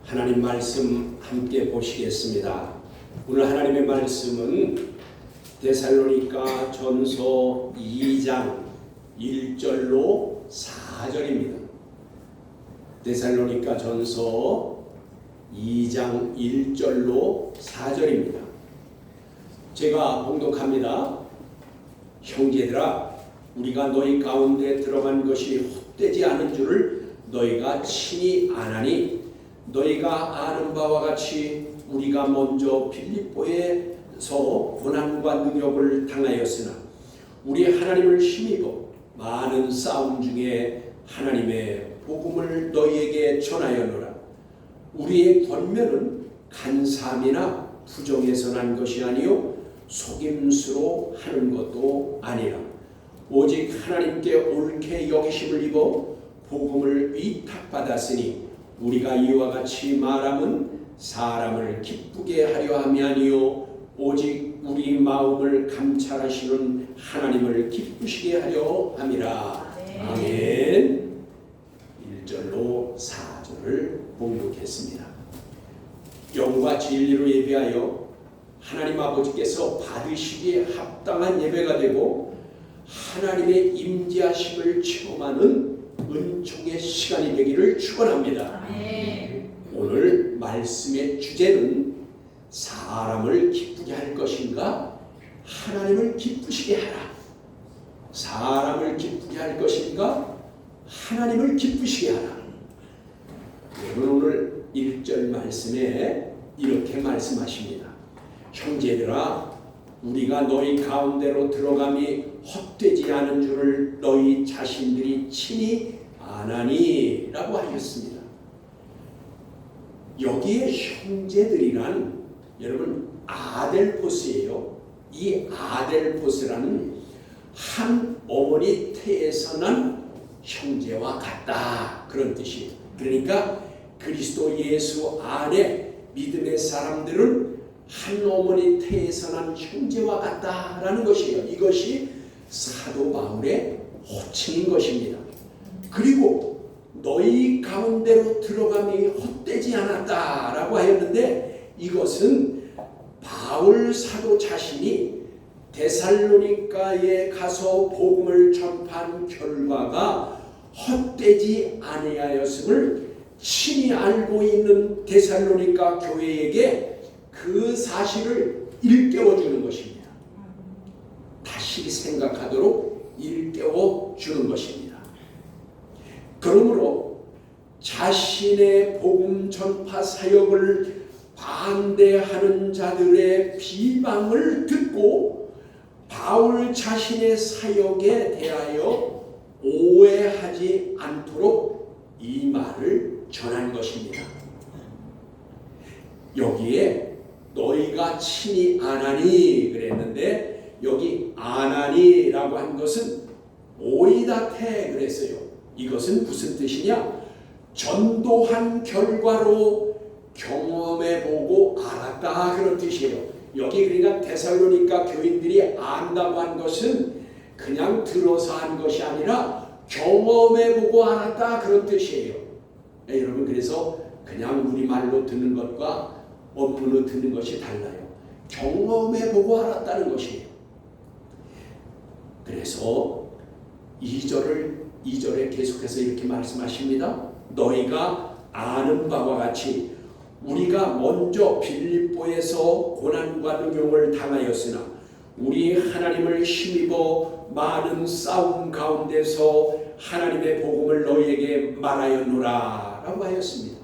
하나님 말씀 함께 보시겠습니다. 오늘 하나님의 말씀은 데살로니가 전서 2장 1절로 4절입니다. 데살로니가 전서 2장 1절로 4절입니다. 제가 봉독합니다. 형제들아, 우리가 너희 가운데 들어간 것이 헛되지 않은 줄을 너희가 친히 아나니, 너희가 아는 바와 같이 우리가 먼저 빌립보에서 고난과 능욕을 당하였으나 우리 하나님을 힘입어 많은 싸움 중에 하나님의 복음을 너희에게 전하였노라. 우리의 권면은 간사함이나 부정에서 난 것이 아니요 속임수로 하는 것도 아니라 오직 하나님께 옳게 여기심을 입어 복음을 위탁받았으니 우리가 이와 같이 말함은 사람을 기쁘게 하려 함이 아니요 오직 우리 마음을 감찰하시는 하나님을 기쁘시게 하려 함이라. 아멘. 1절로 4절을 봉독했습니다. 영과 진리로 예배하여 하나님 아버지께서 받으시기에 합당한 예배가 되고 하나님의 임재하심을 체험하는 은총의 시간이 되기를 축원합니다. 오늘 말씀의 주제는 사람을 기쁘게 할 것인가 하나님을 기쁘시게 하라. 사람을 기쁘게 할 것인가 하나님을 기쁘시게 하라. 여러분, 오늘 1절 말씀에 이렇게 말씀하십니다. 형제들아, 우리가 너희 가운데로 들어감이 헛되지 않은 줄을 너희 자신들이 친히 아나니 라고 하셨습니다. 여기에 형제들이란 여러분 아델포스예요. 이 아델포스라는 한 어머니 태에서 난 형제와 같다, 그런 뜻이에요. 그러니까 그리스도 예수 안에 믿음의 사람들은 한 어머니 태에서 난 형제와 같다라는 것이에요. 이것이 사도 바울의 호칭인 것입니다. 그리고 너희 가운데로 들어감이 헛되지 않았다라고 하였는데, 이것은 바울 사도 자신이 데살로니가에 가서 복음을 전파한 결과가 헛되지 아니하였음을 친히 알고 있는 데살로니가 교회에게 그 사실을 일깨워주는 것입니다. 다시 생각하도록 일깨워주는 것입니다. 그러므로 자신의 복음 전파 사역을 반대하는 자들의 비방을 듣고 바울 자신의 사역에 대하여 오해하지 않도록 이 말을 전한 것입니다. 여기에 너희가 친히 아나니 그랬는데, 여기 아나니라고 한 것은 오이다테 그랬어요. 이것은 무슨 뜻이냐? 전도한 결과로 경험해보고 알았다, 그런 뜻이에요. 여기 그러니까 데살로니가 교인들이 안다고 한 것은 그냥 들어서 한 것이 아니라 경험해보고 알았다, 그런 뜻이에요. 네, 여러분, 그래서 그냥 우리말로 듣는 것과 언문으로 듣는 것이 달라요. 경험해보고 알았다는 것이에요. 그래서 2절에 계속해서 이렇게 말씀하십니다. 너희가 아는 바와 같이 우리가 먼저 빌립보에서 고난과 능욕을 당하였으나 우리 하나님을 힘입어 많은 싸움 가운데서 하나님의 복음을 너희에게 말하였노라 라고 하였습니다.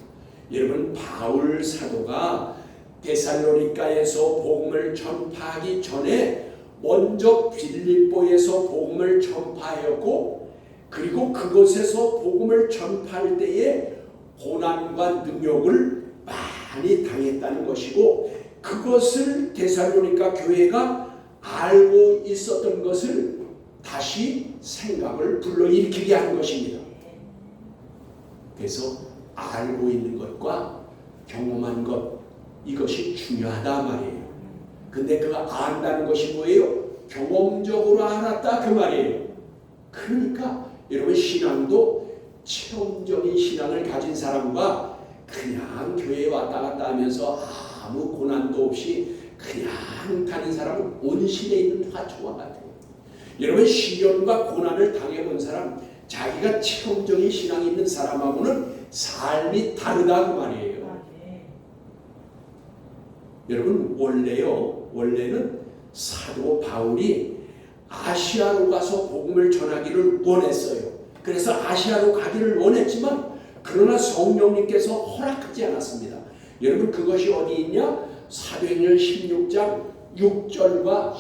여러분, 바울 사도가 데살로니가에서 복음을 전파하기 전에 먼저 빌립보에서 복음을 전파하였고, 그리고 그곳에서 복음을 전파할 때에 고난과 능욕을 많이 당했다는 것이고, 그것을 데살로니가 교회가 알고 있었던 것을 다시 생각을 불러일으키게 하는 것입니다. 그래서 알고 있는 것과 경험한 것, 이것이 중요하다 말이에요. 근데 그 안다는 것이 뭐예요? 경험적으로 알았다, 그 말이에요. 그러니까 여러분, 신앙도 체험적인 신앙을 가진 사람과 그냥 교회 교회에 왔다 갔다 하면서 아무 고난도 없이 그냥 다닌 사람은 온 시대에 있는 화초와 같아요. 여러분, 시련과 고난을 당해본 사람, 자기가 체험적인 신앙이 있는 사람하고는 삶이 다르다 그 말이에요. 여러분, 원래는 사도 바울이 아시아로 가서 복음을 전하기를 원했어요. 그래서 아시아로 가기를 원했지만 그러나 성령님께서 허락하지 않았습니다. 여러분, 그것이 어디 있냐? 사도행전 16장 6절로부터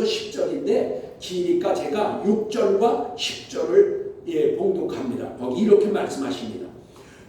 10절인데 기니까 제가 6절과 10절을 봉독합니다. 거기 이렇게 말씀하십니다.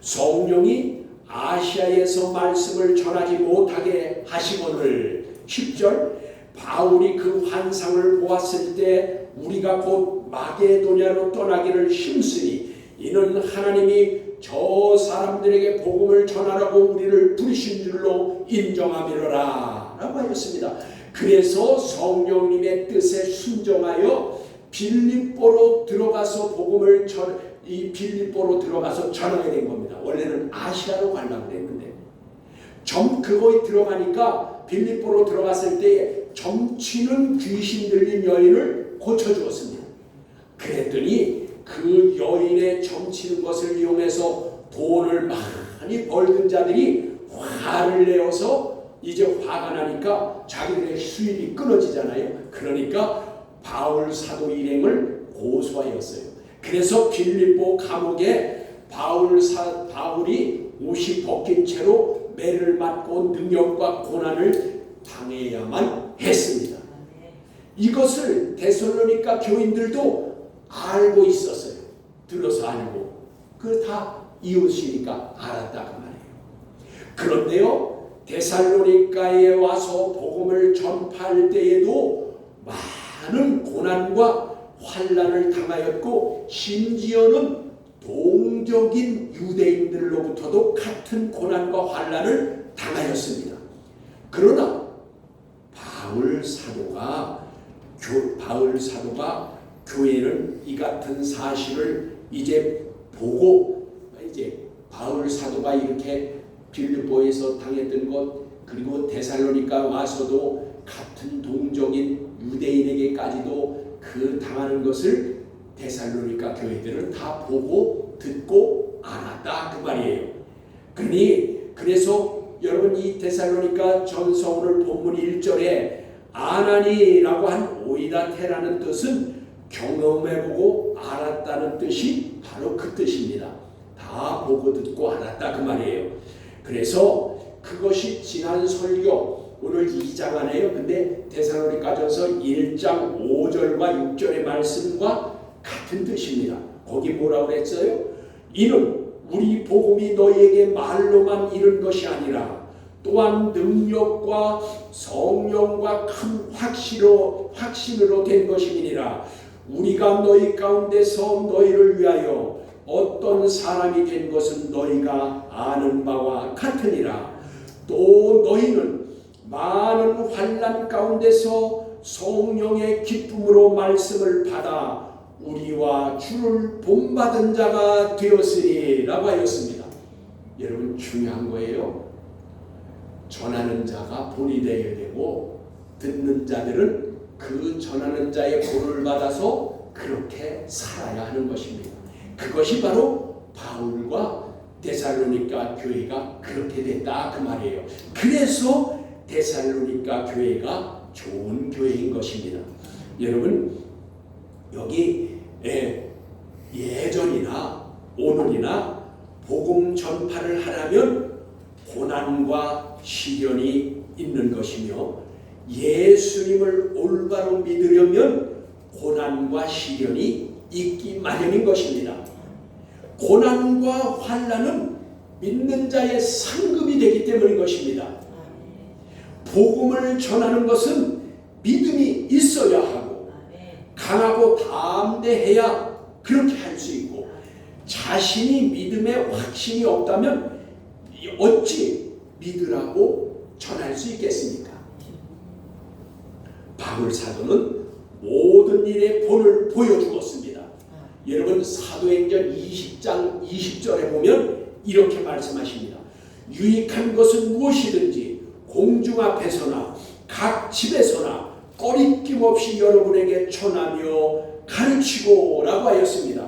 성령이 아시아에서 말씀을 전하지 못하게 하시거늘 10절 바울이 그 환상을 보았을 때 우리가 곧 마게도냐로 떠나기를 힘쓰니 이는 하나님이 저 사람들에게 복음을 전하라고 우리를 부르신 줄로 인정함이로라 라고 하였습니다. 그래서 성령님의 뜻에 순종하여 빌립보로 들어가서 빌립보로 들어가서 전하게 된 겁니다. 원래는 아시아로 가려고 했는데 그거에 들어가니까 빌립보로 들어갔을 때 점치는 귀신 들린 여인을 고쳐주었습니다. 그랬더니 그 여인의 점치는 것을 이용해서 돈을 많이 벌던 자들이 화를 내어서 이제 화가 나니까 자기들의 수입이 끊어지잖아요. 그러니까 바울 사도 일행을 고소하였어요. 그래서 빌립보 감옥에 바울이 옷이 벗긴 채로 매를 맞고 능력과 고난을 당해야만 했습니다. 이것을 데살로니가 교인들도 알고 있었어요. 들어서 알고. 그걸 다 이웃이니까 알았다 그 말이에요. 그런데요, 데살로니가에 와서 복음을 전파할 때에도 많은 고난과 환난을 당하였고 심지어는 동족인 유대인들로부터도 같은 고난과 환난을 당하였습니다. 그러나 바울 사도가 교회는 이 같은 사실을 이제 보고 바울 사도가 이렇게 빌립보에서 당했던 것 그리고 데살로니가 와서도 같은 동족인 유대인에게까지도 그 당하는 것을 데살로니가 교회들은 다 보고 듣고 알았다 그 말이에요. 그래서 여러분 이 데살로니가 전서 오늘 본문 1절에 아나니라고 한 오이다테라는 뜻은 경험해보고 알았다는 뜻이 바로 그 뜻입니다. 다 보고 듣고 알았다 그 말이에요. 그래서 그것이 지난 설교 오늘 2장 안에요. 근데 데살로니가전서 1장 5절과 6절의 말씀과 같은 뜻입니다. 거기 뭐라고 그랬어요? 이는 우리 복음이 너희에게 말로만 이른 것이 아니라 또한 능력과 성령과 큰 확신으로 된 것임이니라. 우리가 너희 가운데서 너희를 위하여 어떤 사람이 된 것은 너희가 아는 바와 같으니라. 또 너희는 많은 환난 가운데서 성령의 기쁨으로 말씀을 받아 우리와 주를 본받은 자가 되었으니 라고 하였습니다. 여러분 중요한 거예요. 전하는 자가 본이 되어야 되고 듣는 자들은 그 전하는 자의 본을 받아서 그렇게 살아야 하는 것입니다. 그것이 바로 바울과 데살로니가 교회가 그렇게 됐다 그 말이에요. 그래서 데살로니가 교회가 좋은 교회인 것입니다. 여러분 여기 예전이나 오늘이나 복음 전파를 하려면 고난과 시련이 있는 것이며 예수님을 올바로 믿으려면 고난과 시련이 있기 마련인 것입니다. 고난과 환난은 믿는 자의 상급이 되기 때문인 것입니다. 복음을 전하는 것은 믿음이 있어야 하고 강하고 담대해야 그렇게 할 수 있고 자신이 믿음에 확신이 없다면 어찌 믿으라고 전할 수 있겠습니까? 바울 사도는 모든 일의 본을 보여주었습니다. 여러분 사도행전 20장 20절에 보면 이렇게 말씀하십니다. 유익한 것은 무엇이든지 공중 앞에서나 각 집에서나 꺼리낌 없이 여러분에게 전하며 가르치고 라고 하였습니다.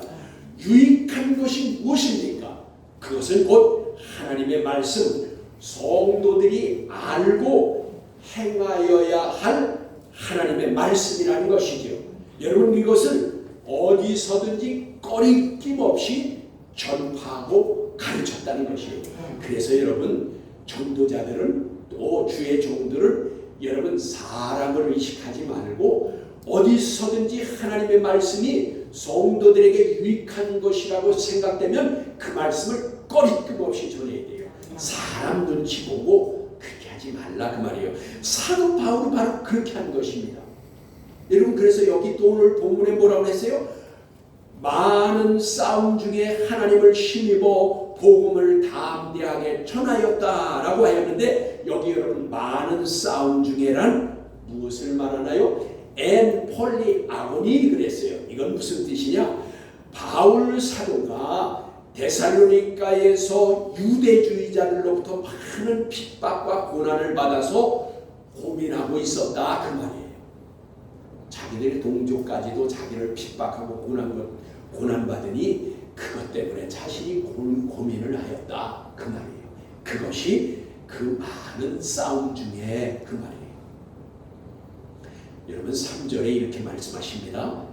유익한 것이 무엇입니까? 그것은 곧 하나님의 말씀, 성도들이 알고 행하여야 할 하나님의 말씀이라는 것이죠. 여러분, 이것을 어디서든지 꺼리낌 없이 전파하고 가르쳤다는 것이에요. 그래서 여러분, 전도자들은 또 주의 종들은 여러분 사람을 의식하지 말고 어디서든지 하나님의 말씀이 성도들에게 유익한 것이라고 생각되면 그 말씀을 꺼리낌 없이 전해야 돼요. 사람 눈치 보고 그렇게 하지 말라 그 말이에요. 사도 바울이 바로 그렇게 한 것입니다. 여러분, 그래서 여기 또 오늘 본문에 뭐라고 했어요? 많은 싸움 중에 하나님을 힘입어 복음을 담대하게 전하였다라고 하였는데, 여기 여러분 많은 싸움 중에란 무엇을 말하나요? 엔 폴리 아고니 그랬어요. 이건 무슨 뜻이냐? 바울 사도가 데살로니가에서 유대주의자들로부터 많은 핍박과 고난을 받아서 고민하고 있었다 그 말이에요. 자기들의 동족까지도 자기를 핍박하고 고난받으니 그것 때문에 자신이 고민을 하였다 그 말이에요. 그것이 그 많은 싸움 중에 그 말이에요. 여러분, 3절에 이렇게 말씀하십니다.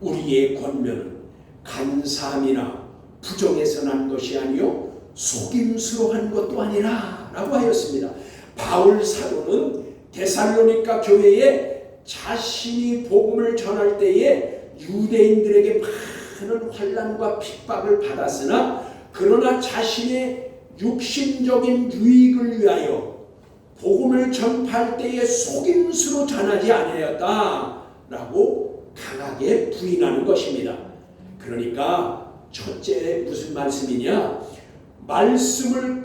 우리의 권면은 간사함이나 부정에서 난 것이 아니요 속임수로 한 것도 아니라 라고 하였습니다. 바울 사도는 데살로니가 교회에 자신이 복음을 전할 때에 유대인들에게 많은 환난과 핍박을 받았으나, 그러나 자신의 육신적인 유익을 위하여 복음을 전파할 때에 속임수로 전하지 아니하였다라고 강하게 부인하는 것입니다. 그러니까 첫째 무슨 말씀이냐? 말씀의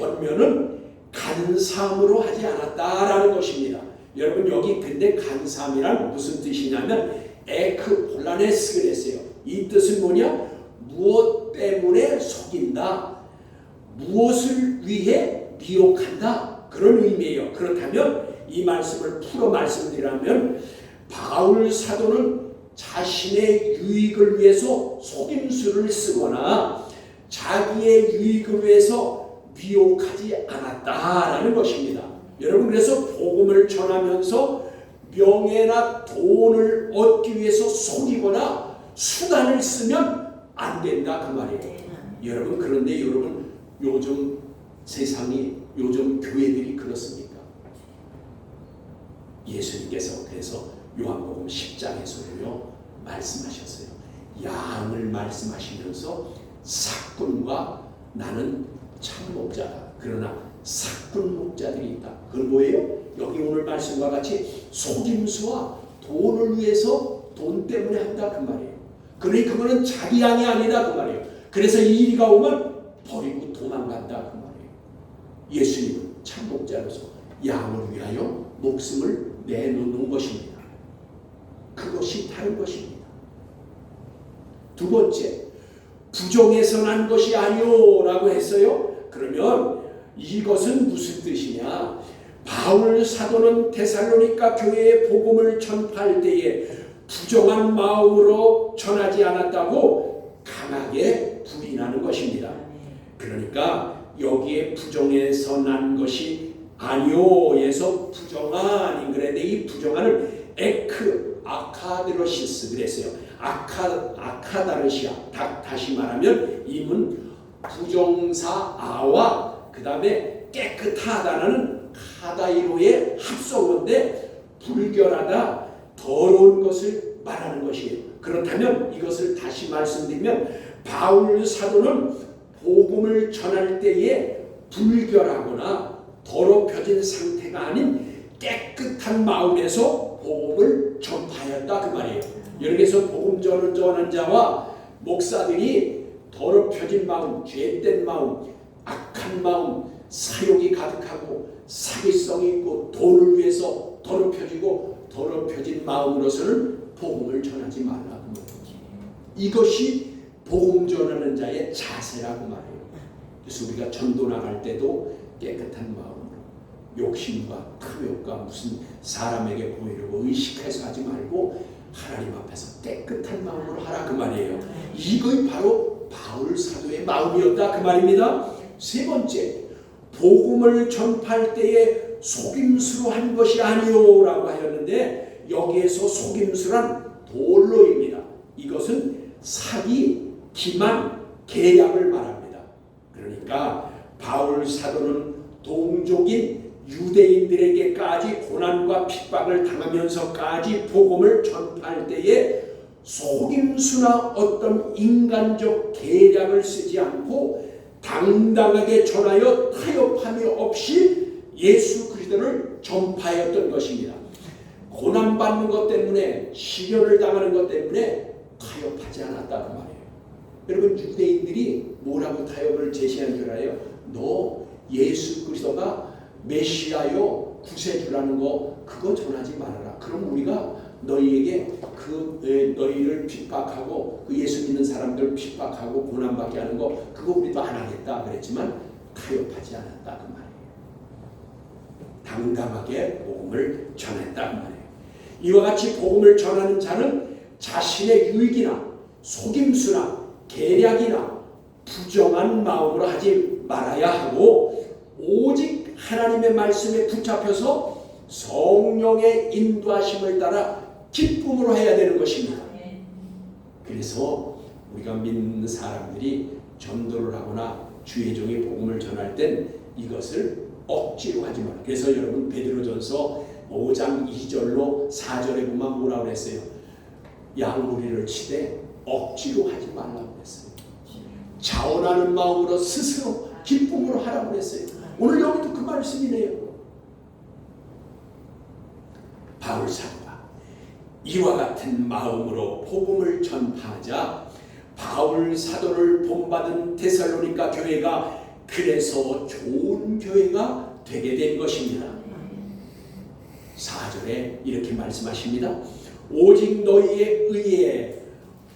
권면은 간사함으로 하지 않았다라는 것입니다. 여러분, 여기 근데 간사함이란 무슨 뜻이냐면 에크폴라네스 그랬어요. 이 뜻은 뭐냐? 무엇 때문에 속인다, 무엇을 위해 미혹한다, 그런 의미예요. 그렇다면 이 말씀을 풀어 말씀드리라면, 바울 사도는 자신의 유익을 위해서 속임수를 쓰거나 자기의 유익을 위해서 미혹하지 않았다라는 것입니다. 여러분, 그래서 복음을 전하면서 명예나 돈을 얻기 위해서 속이거나 수단을 쓰면 안 된다 그 말이에요. 여러분, 그런데 여러분, 요즘 세상이, 요즘 교회들이 그렇습니까? 예수님께서 그래서 요한복음 10장에서요 말씀하셨어요. 양을 말씀하시면서 삭군과 나는 참목자다, 그러나 삭군 목자들이 있다. 그건 뭐예요? 여기 오늘 말씀과 같이 속임수와 돈을 위해서, 돈 때문에 한다 그 말이에요. 그러니 그거는 자기 양이 아니다 그 말이에요. 그래서 이 일이가 오면 버리고 도망간다 그 말이에요. 예수님은 참목자로서 양을 위하여 목숨을 내놓는 것입니다. 그것이 다른 것입니다. 두 번째, 부정에서 난 것이 아니오라고 했어요. 그러면 이것은 무슨 뜻이냐? 바울 사도는 데살로니가 교회의 복음을 전파할 때에 부정한 마음으로 전하지 않았다고 강하게 부인하는 것입니다. 그러니까 여기에 부정에서 난 것이 아니오에서 부정한, 그런데 이 부정한을 에크 아카드로시스 그랬어요. 아카다르시아, 다시 말하면 이문 부정사 아와 그 다음에 깨끗하다는 카다이로의 합성어인데, 불결하다, 더러운 것을 말하는 것이에요. 그렇다면 이것을 다시 말씀드리면, 바울 사도는 복음을 전할 때에 불결하거나 더럽혀진 상태가 아닌 깨끗한 마음에서 복음을 전파하였다 그 말이에요. 여기서 복음 전하는 자와 목사들이 더럽혀진 마음, 죄된 마음, 악한 마음, 사욕이 가득하고 사기성이 있고 돈을 위해서 더럽혀진 마음으로서는 복음을 전하지 말라고. 이것이 복음 전하는 자의 자세라고 말해요. 그래서 우리가 전도 나갈 때도 깨끗한 마음으로 욕심과 탐욕과 무슨 사람에게 보이려고 의식해서 하지 말고 하나님 앞에서 깨끗한 마음으로 하라 그 말이에요. 이것이 바로 바울 사도의 마음이었다 그 말입니다. 세 번째, 복음을 전파할 때에 속임수로 한 것이 아니오라고 하였는데 여기에서 속임수란 돌로입니다. 이것은 사기, 기만, 계략을 말합니다. 그러니까 바울 사도는 동족인 유대인들에게까지 고난과 핍박을 당하면서까지 복음을 전파할 때에 속임수나 어떤 인간적 계략을 쓰지 않고 당당하게 전하여 타협함이 없이 예수 그리스도를 전파했던 것입니다. 고난받는 것 때문에 시련을 당하는 것 때문에 타협하지 않았다 그 말이에요. 여러분 유대인들이 뭐라고 타협을 제시한 줄 알아요? 너 예수 그리스도가 메시아요 구세주라는 거 그거 전하지 말아라. 그럼 우리가 너희에게 너희를 핍박하고 그 예수 믿는 사람들 핍박하고 고난받게 하는 거 그거 우리도 안 하겠다 그랬지만 타협하지 않았다 그 말이에요. 당당하게 복음을 전했다 그 말이에요. 이와 같이 복음을 전하는 자는 자신의 유익이나 속임수나 계략이나 부정한 마음으로 하지 말아야 하고 오직 하나님의 말씀에 붙잡혀서 성령의 인도하심을 따라 기쁨으로 해야 되는 것입니다. 그래서 우리가 믿는 사람들이 전도를 하거나 주의 종이 복음을 전할 땐 이것을 억지로 하지 말아요. 그래서 여러분 베드로전서 5장 2절로 4절에 보면 뭐라고 그랬어요? 양무리를 치되 억지로 하지 말라고 그랬어요. 자원하는 마음으로 스스로 기쁨으로 하라고 그랬어요. 오늘 여기도 그 말씀이네요. 바울 사도가 이와 같은 마음으로 복음을 전파하자 바울 사도를 본받은 데살로니가 교회가 그래서 좋은 교회가 되게 된 것입니다. 4절에 이렇게 말씀하십니다. 오직 너희의 의에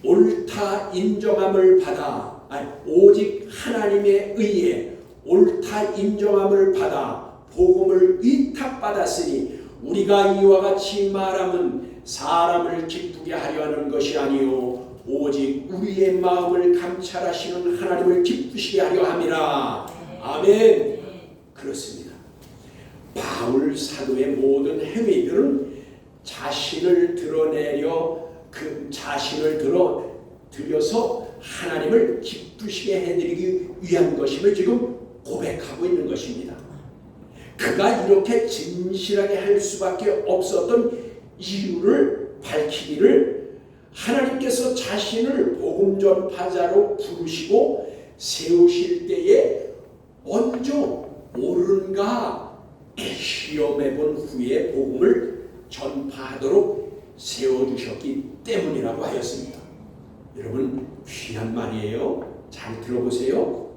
옳다 인정함을 받아 오직 하나님의 의에 옳다 인정함을 받아 복음을 위탁받았으니 우리가 이와 같이 말함은 사람을 기쁘게 하려 하는 것이 아니요 오직 우리의 마음을 감찰하시는 하나님을 기쁘시게 하려 함이라. 아멘. 그렇습니다. 바울 사도의 모든 행위들은 자신을 드러내려 그 자신을 들여서 하나님을 기쁘시게 해드리기 위한 것임을 지금 고백하고 있는 것입니다. 그가 이렇게 진실하게 할 수밖에 없었던 이유를 밝히기를 하나님께서 자신을 복음 전파자로 부르시고 세우실 때에 먼저 옳은가 시험해 본 후에 복음을 전파하도록 세워주셨기 때문이라고 하였습니다. 여러분 귀한 말이에요. 잘 들어보세요.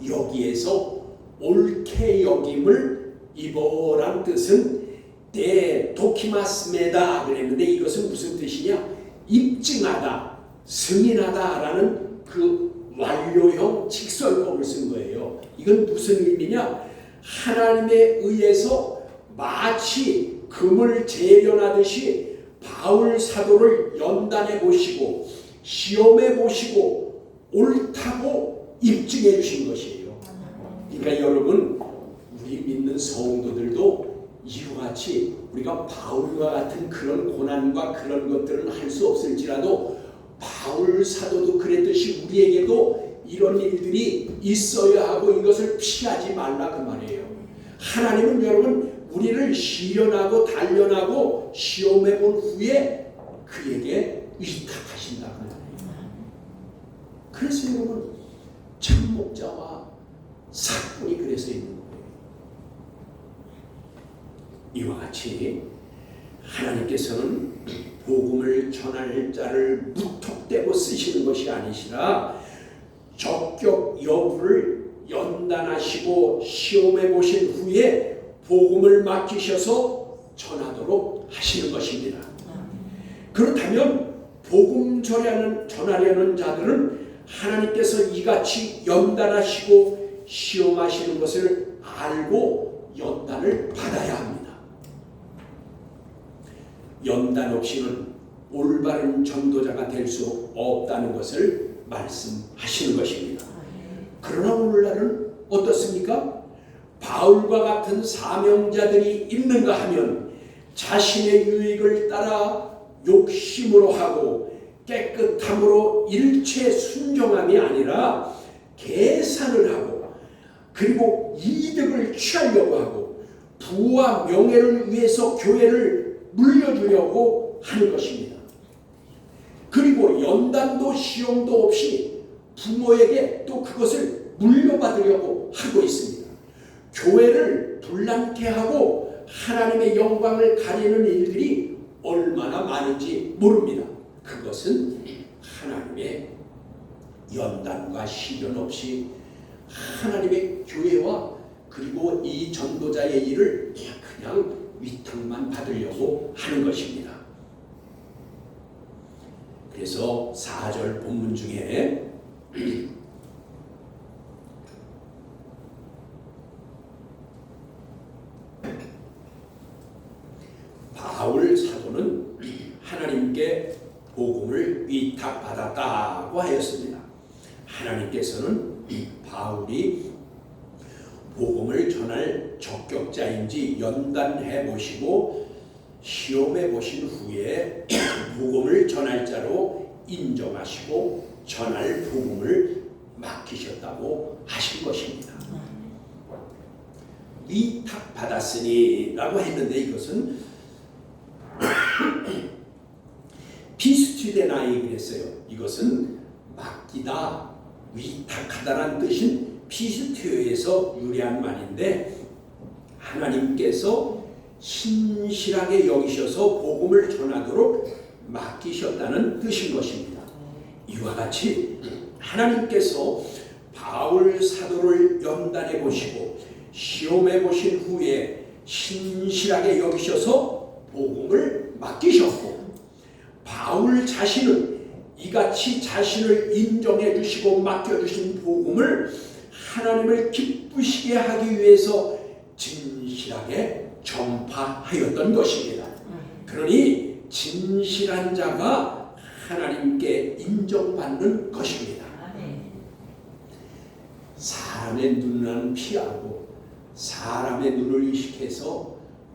여기에서 옳게 여김을 입어란 뜻은 데 도키마스메다 그랬는데 이것은 무슨 뜻이냐? 입증하다, 승인하다라는 그 완료형 직설법을 쓴 거예요. 이건 무슨 의미냐? 하나님에 의해서 마치 금을 재련하듯이 바울 사도를 연단해 보시고 시험해 보시고 옳다고 입증해 주신 것이에요. 그러니까 여러분 우리 믿는 성도들도 이와 같이 우리가 바울과 같은 그런 고난과 그런 것들은 할 수 없을지라도 바울 사도도 그랬듯이 우리에게도 이런 일들이 있어야 하고 이것을 피하지 말라 그 말이에요. 하나님은 여러분 우리를 시련하고 단련하고 시험해 본 후에 그에게 위탁하신다 그 말이에요. 그래서 여러분 참목자와 사꾼이 그래서 있는 거예요. 이와 같이 하나님께서는 복음을 전할 자를 무턱대고 쓰시는 것이 아니시라 적격 여부를 연단하시고 시험해 보신 후에 복음을 맡기셔서 전하도록 하시는 것입니다. 그렇다면 복음 전하려는 자들은 하나님께서 이같이 연단하시고 시험하시는 것을 알고 연단을 받아야 합니다. 연단 없이는 올바른 전도자가 될 수 없다는 것을 말씀하시는 것입니다. 그러나 오늘날은 어떻습니까? 바울과 같은 사명자들이 있는가 하면 자신의 유익을 따라 욕심으로 하고 깨끗함으로 일체 순종함이 아니라 계산을 하고 그리고 이득을 취하려고 하고 부와 명예를 위해서 교회를 물려주려고 하는 것입니다. 그리고 연단도 시험도 없이 부모에게 또 그것을 물려받으려고 하고 있습니다. 교회를 분란케 하고 하나님의 영광을 가리는 일들이 얼마나 많은지 모릅니다. 그것은 하나님의 연단과 시련 없이 하나님의 교회와 그리고 이 전도자의 일을 그냥 위탁만 받으려고 하는 것입니다. 그래서 4절 본문 중에 바울 사도는 하나님께 복음을 위탁받았다고 하였습니다. 하나님께서는 바울이 복음을 전할 적격자인지 연단해 보시고 시험해 보신 후에 복음을 전할 자로 인정하시고 전할 복음을 맡기셨다고 하신 것입니다. 위탁받았으니 라고 했는데 이것은 피스튜데나이 그랬어요. 이것은 맡기다, 위탁하다라는 뜻인 피스튜에서 유래한 말인데 하나님께서 신실하게 여기셔서 복음을 전하도록 맡기셨다는 뜻인 것입니다. 이와 같이 하나님께서 바울 사도를 연단해 보시고 시험해 보신 후에 신실하게 여기셔서 복음을 맡기셨고 바울 자신은 이같이 자신을 인정해 주시고 맡겨주신 복음을 하나님을 기쁘시게 하기 위해서 진실하게 전파하였던 것입니다. 그러니 진실한 자가 하나님께 인정받는 것입니다. 사람의 눈은 피하고 사람의 눈을 의식해서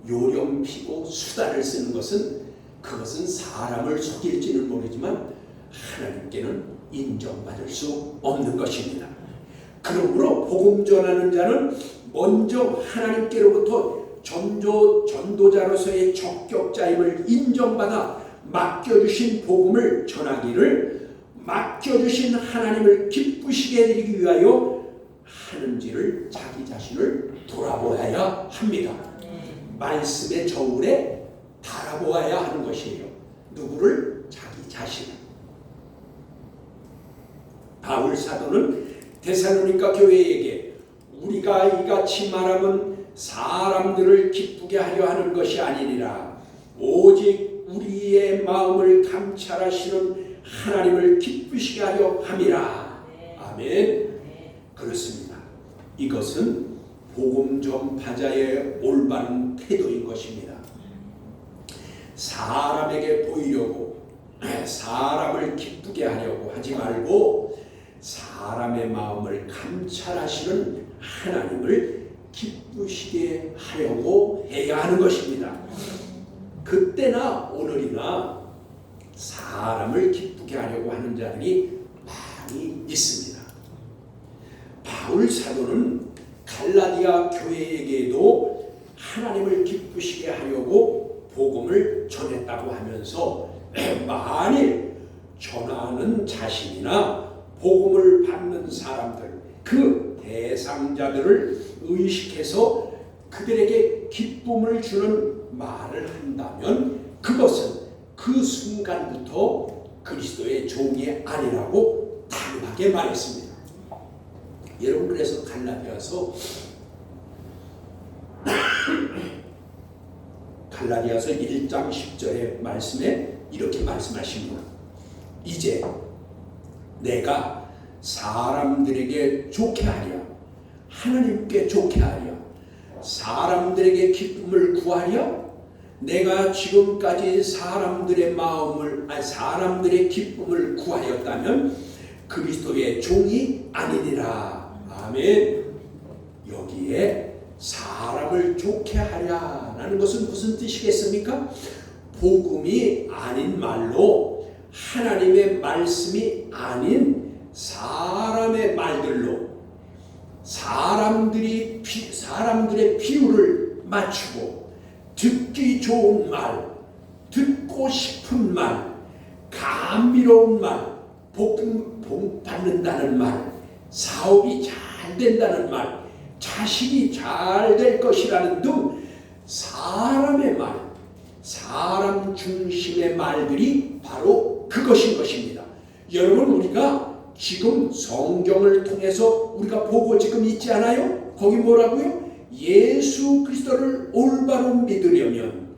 요령 피고 수단을 쓰는 것은 그것은 사람을 속일지는 모르지만 하나님께는 인정받을 수 없는 것입니다. 그러므로 복음 전하는 자는 먼저 하나님께로부터 전도자로서의 적격자임을 인정받아 맡겨주신 복음을 전하기를 맡겨주신 하나님을 기쁘시게 해드리기 위하여 하는지를 자기 자신을 돌아보아야 합니다. 말씀의 저울에 달아보아야 하는 것이에요. 누구를? 자기 자신을. 바울 사도는 데살로니가 교회에게 우리가 이같이 말하면 사람들을 기쁘게 하려 하는 것이 아니니라 오직 우리의 마음을 감찰하시는 하나님을 기쁘시게 하려 함이라. 아멘. 그렇습니다. 이것은 복음 전파자의 올바른 태도인 것입니다. 사람에게 보이려고 사람을 기쁘게 하려고 하지 말고 사람의 마음을 감찰하시는 하나님을 기쁘시게 하려고 해야 하는 것입니다. 그때나 오늘이나 사람을 기쁘게 하려고 하는 자들이 많이 있습니다. 바울 사도는 갈라디아 교회에게도 하나님을 기쁘시게 하려고 복음을 전했다고 하면서 만일 전하는 자신이나 복음을 받는 사람들, 그 대상자들을 의식해서 그들에게 기쁨을 주는 말을 한다면 그것은 그 순간부터 그리스도의 종이 아니라고 단호하게 말했습니다. 여러분, 그래서 갈라디아서 1장 10절의 말씀에 이렇게 말씀하십니다. 이제 내가 사람들에게 좋게 하랴, 하나님께 좋게 하랴, 사람들에게 기쁨을 구하랴. 내가 지금까지 사람들의 사람들의 기쁨을 구하였다면 그리스도의 종이 아니니라. 아멘. 여기에 사람을 좋게 하랴라는 것은 무슨 뜻이겠습니까? 복음이 아닌 말로, 하나님의 말씀이 아닌 사람의 말들로 사람들의 비유를 맞추고 듣기 좋은 말, 듣고 싶은 말, 감미로운 말, 복 받는다는 말, 사업이 잘 된다는 말, 자식이 잘 될 것이라는 등 사람의 말, 사람 중심의 말들이 바로 그것인 것입니다. 여러분, 우리가 지금 성경을 통해서 우리가 보고 지금 있지 않아요? 거기 뭐라고요? 예수 그리스도를 올바로 믿으려면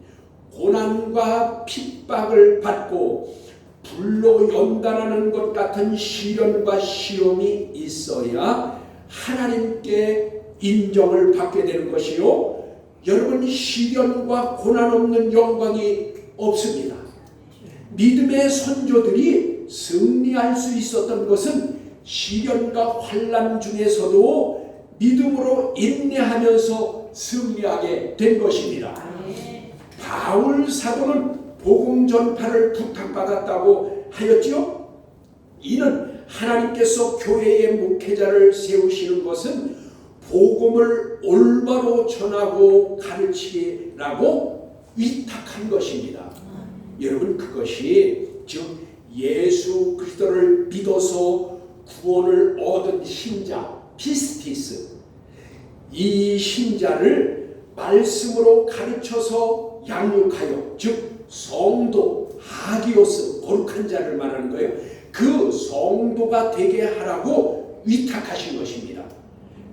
고난과 핍박을 받고 불로 연단하는 것 같은 시련과 시험이 있어야 하나님께 인정을 받게 되는 것이요, 여러분, 시련과 고난 없는 영광이 없습니다. 믿음의 선조들이 승리할 수 있었던 것은 시련과 환난 중에서도 믿음으로 인내하면서 승리하게 된 것입니다. 바울 사도는 복음 전파를 부탁받았다고 하였지요. 이는 하나님께서 교회의 목회자를 세우시는 것은 복음을 올바로 전하고 가르치라고 위탁한 것입니다. 여러분, 그것이 즉 예수 그리스도를 믿어서 구원을 얻은 신자 피스티스, 이 신자를 말씀으로 가르쳐서 양육하여, 즉 성도 하기오스, 거룩한 자를 말하는 거예요. 그 성도가 되게 하라고 위탁하신 것입니다.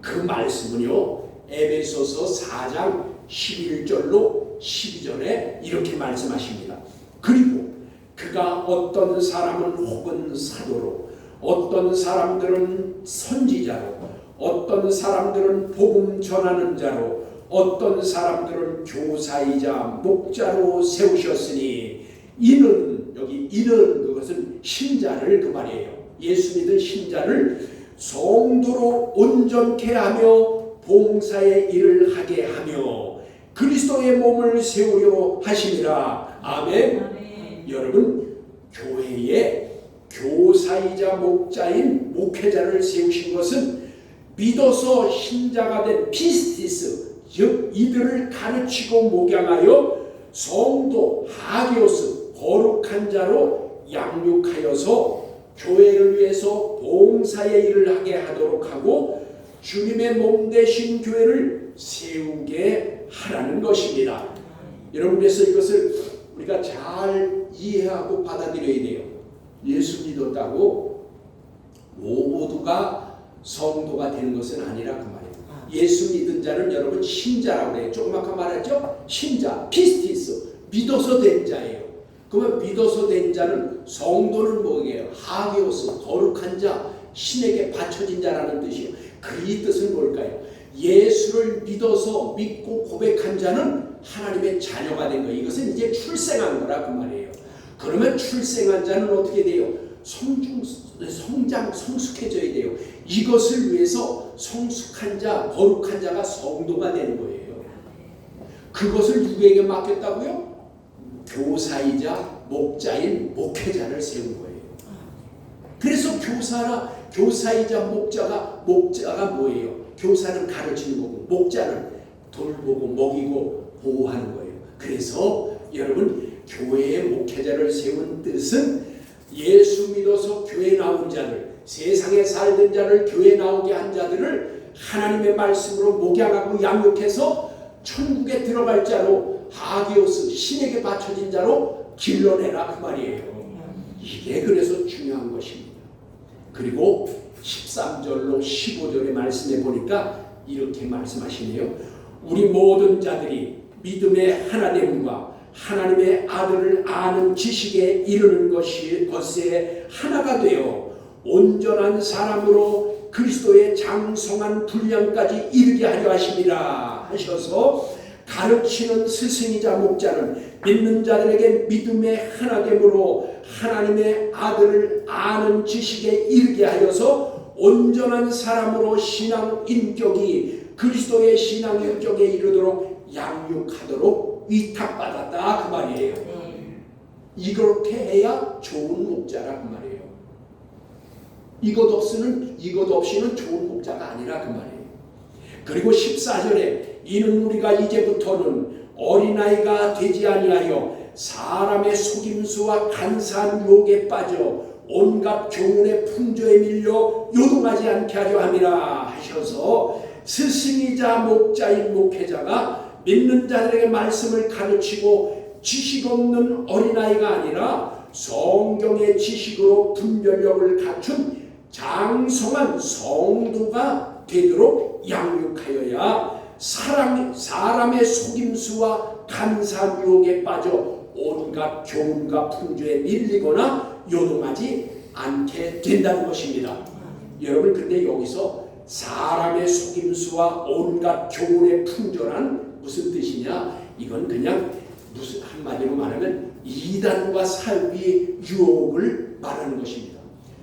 그 말씀은요, 에베소서 4장 11절로 12절에 이렇게 말씀하십니다. 그리고 그가 어떤 사람은 혹은 사도로, 어떤 사람들은 선지자로, 어떤 사람들은 복음 전하는 자로, 어떤 사람들은 교사이자 목자로 세우셨으니, 이는, 여기 이는 그것은 신자를 그 말이에요. 예수 믿은 신자를 성도로 온전케 하며 봉사의 일을 하게 하며 그리스도의 몸을 세우려 하심이라. 아멘. 아멘. 여러분, 교회에 교사이자 목자인 목회자를 세우신 것은 믿어서 신자가 된 피스티스, 즉 이들을 가르치고 목양하여 성도 하기오스, 거룩한 자로 양육하여서 교회를 위해서 봉사의 일을 하게 하도록 하고 주님의 몸 되신 교회를 세우게 하라는 것입니다. 여러분, 그래서 이것을 우리가 잘 이해하고 받아들여야 돼요. 예수 믿었다고 모두가 성도가 되는 것은 아니라 그 말이에요. 예수 믿은 자는 여러분 신자라고 해요. 조금 아까 말했죠? 신자, 피스티스, 믿어서 된 자예요. 그러면 믿어서 된 자는, 성도는 뭐예요? 하기오스, 거룩한 자, 신에게 바쳐진 자라는 뜻이에요. 그 이 뜻은 뭘까요? 예수를 믿어서 믿고 고백한 자는 하나님의 자녀가 된 거예요. 이것은 이제 출생한 거라 그 말이에요. 그러면 출생한 자는 어떻게 돼요? 성장, 성숙해져야 돼요. 이것을 위해서 성숙한 자, 거룩한 자가 성도가 되는 거예요. 그것을 누구에게 맡겼다고요? 교사이자 목자인 목회자를 세운 거예요. 그래서 교사이자 목자가 뭐예요? 교사는 가르치는 거고, 목자는 돌보고 먹이고 보호하는 거예요. 그래서 여러분, 교회의 목회자를 세운 뜻은 예수 믿어서 교회 나온 자들, 세상에 살던 자를 교회 나오게 한 자들을 하나님의 말씀으로 목양하고 양육해서 천국에 들어갈 자로, 하기오스, 신에게 바쳐진 자로 길러내라 그 말이에요. 이게 그래서 중요한 것입니다. 그리고 13절로 15절의 말씀에 보니까 이렇게 말씀하시네요. 우리 모든 자들이 믿음의 하나됨과 하나님의 아들을 아는 지식에 이르는 것에 하나가 되어 온전한 사람으로 그리스도의 장성한 분량까지 이르게 하려 하심이라 하셔서 가르치는 스승이자 목자는 믿는 자들에게 믿음의 하나됨으로 하나님의 아들을 아는 지식에 이르게 하여서 온전한 사람으로 신앙 인격이 그리스도의 신앙 인격에 이르도록 양육하도록 위탁받았다 그 말이에요. 이렇게 해야 좋은 목자라 그 말이에요. 이것 없이는 좋은 목자가 아니라 그 말이에요. 그리고 14절에 이는 우리가 이제부터는 어린아이가 되지 아니하여 사람의 속임수와 간사한 유혹에 빠져 온갖 교훈의 풍조에 밀려 요동하지 않게 하려 함이라 하셔서 스승이자 목자인 목회자가 믿는 자들에게 말씀을 가르치고 지식 없는 어린아이가 아니라 성경의 지식으로 분별력을 갖춘 장성한 성도가 되도록 양육하여야 사람의 속임수와 간사한 유혹에 빠져 온갖 교훈과 풍조에 밀리거나 요동하지 않게 된다는 것입니다. 여러분 근데 여기서 사람의 속임수와 온갖 교훈의 풍조란 무슨 뜻이냐? 이건 그냥 무슨 한마디로 말하면 이단과 사유의 유혹을 말하는 것입니다.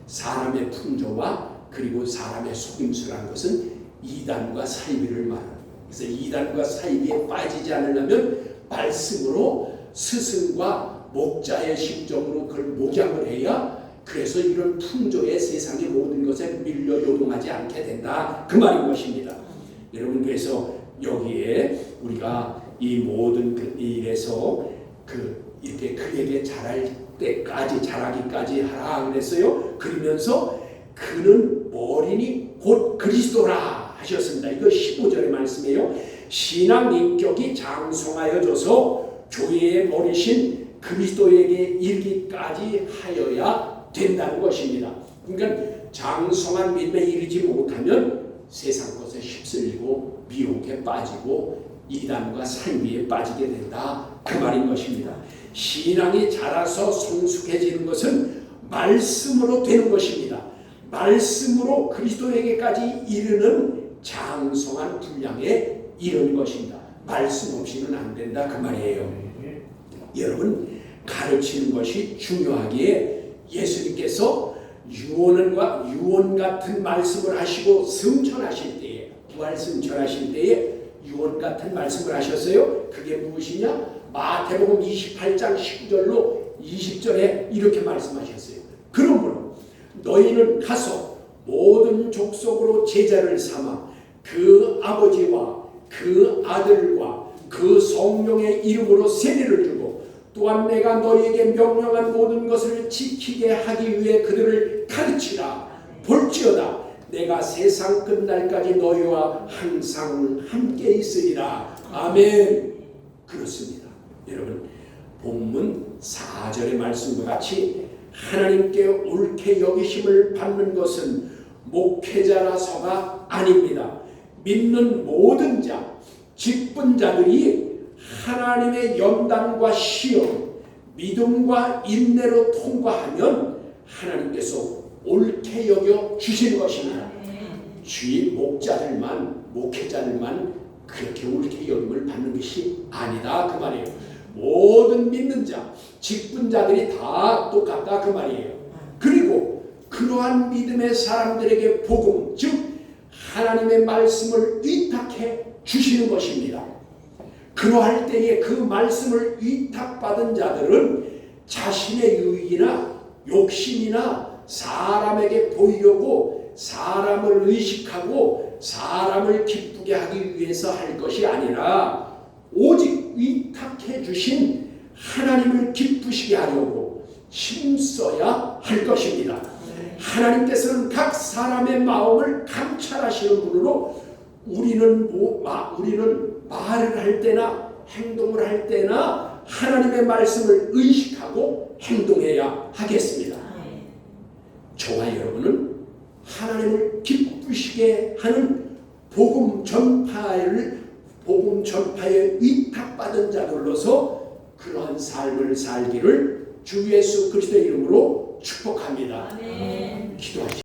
사람의 풍조와 그리고 사람의 속임수라는 것은 이단과 사이비를 말합니다. 그래서 이단과 사이비에 빠지지 않으려면 말씀으로 스승과 목자의 심정으로 그걸 목양을 해야 그래서 이런 풍조의 세상의 모든 것에 밀려 요동하지 않게 된다 그 말인 것입니다. 여러분 그래서 여기에 우리가 이 모든 그 일에서 이렇게 그에게 자라기까지 하라 그랬어요. 그러면서 그는 머리니 곧 그리스도라 하셨습니다. 이거 15절의 말씀이에요. 신앙 인격이 장성하여져서 교회의 머리신 그리스도에게 이르기까지 하여야 된다는 것입니다. 그러니까 장성한 믿음에 이르지 못하면 세상 것에 휩쓸리고 미혹에 빠지고 이단과 사이비에 빠지게 된다 그 말인 것입니다. 신앙이 자라서 성숙해지는 것은 말씀으로 되는 것입니다. 말씀으로 그리스도에게까지 이르는 장성한 분량에 이르는 것입니다. 말씀 없이는 안 된다 그 말이에요. 여러분 가르치는 것이 중요하기에 예수님께서 유언 같은 말씀을 하시고 승천하실 때에 부활 승천하실 때에 유언 같은 말씀을 하셨어요. 그게 무엇이냐? 마태복음 28장 19절로 20절에 이렇게 말씀하셨어요. 그러므로 너희는 가서 모든 족속으로 제자를 삼아 그 아버지와 그 아들과 그 성령의 이름으로 세례를 주고 또한 내가 너희에게 명령한 모든 것을 지키게 하기 위해 그들을 가르치라. 볼지어다 내가 세상 끝날까지 너희와 항상 함께 있으리라. 아멘. 그렇습니다. 여러분 본문 4절의 말씀과 같이 하나님께 옳게 여기심을 받는 것은 목회자라서가 아닙니다. 믿는 모든 자, 직분자들이 하나님의 연단과 시험, 믿음과 인내로 통과하면 하나님께서 옳게 여겨 주시는 것입니다. 주의 목회자들만 그렇게 옳게 여김을 받는 것이 아니다 그 말이에요. 모든 믿는 자, 직분자들이 다 똑같다 그 말이에요. 그리고 그러한 믿음의 사람들에게 복음, 즉 하나님의 말씀을 위탁해 주시는 것입니다. 그러할 때에 그 말씀을 위탁받은 자들은 자신의 유익이나 욕심이나 사람에게 보이려고 사람을 의식하고 사람을 기쁘게 하기 위해서 할 것이 아니라 오직 위탁해 주신 하나님을 기쁘시게 하려고 힘써야 할 것입니다. 하나님께서는 각 사람의 마음을 감찰하시는 분으로 우리는 말을 할 때나 행동을 할 때나 하나님의 말씀을 의식하고 행동해야 하겠습니다. 저와 여러분은 하나님을 기쁘시게 하는 복음 전파에 위탁받은 자들로서 그러한 삶을 살기를 주 예수 그리스도의 이름으로 축복합니다. 아멘. 기도하시죠.